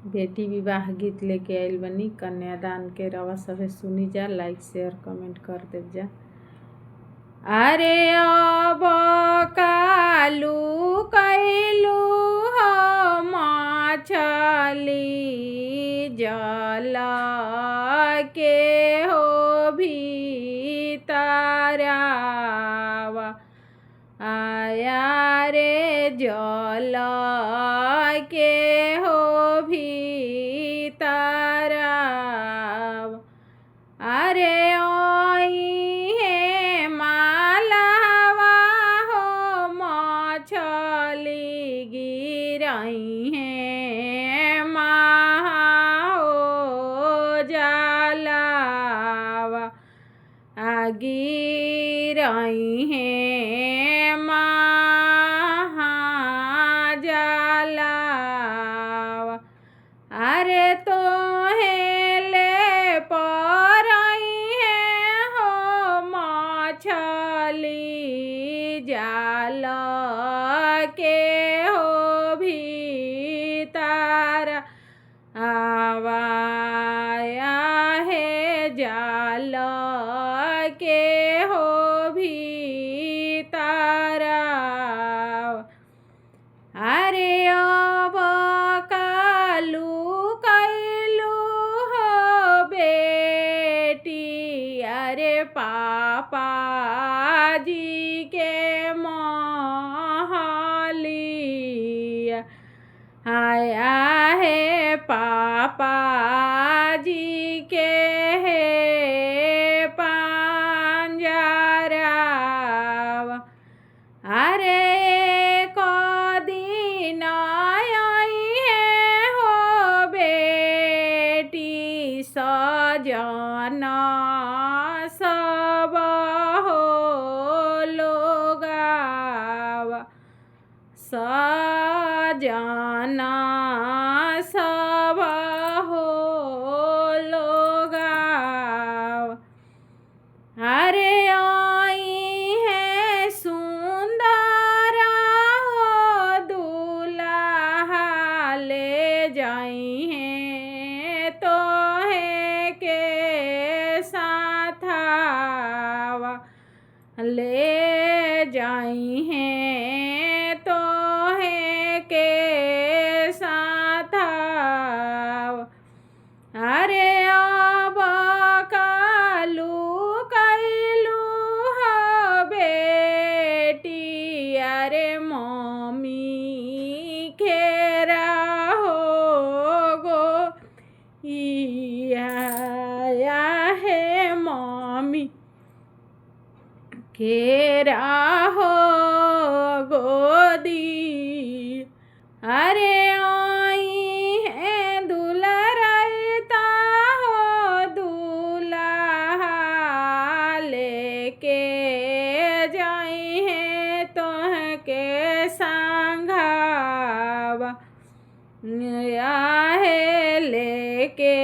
बेटी विवाह गीत लेके आइल बनी कन्यादान के। रवा सभे सुनी जा, लाइक शेयर कमेंट कर देव जा। अरे अब कालू कैलू हो मछली जल के हो भीतरावा, आया रे जल के हो भीतरावा। अरे ओई हे मालावा हो मछली गिरई है महा हो जलावा, गिरई है महा जलावा। अरे तो हेले परई है हो मछली जाल के हो भीतर आवाया है जाल के हो भीतर। अरे अब कालू कैलू हो बेटी, अरे पापा जी के महलिया, आया है पापा जी के है पंजरावा। अरे दिन आई है हो बेटी सजना सब हो लोगावा, सजना सब हो लोगावा। अरे आई है सुंदर हो दूल्हा ले जाई है तो है के साथावा, ले जाई है तो है के साथावा। अरे अब कालू कैलू हो बेटी, अरे मम्मी खेरा हो गो इया है मम्मी खेरा हो गोदी। अरे आई है दुलरैता हो दूल्हा लेके जाई है तोह के संघावा, है लेके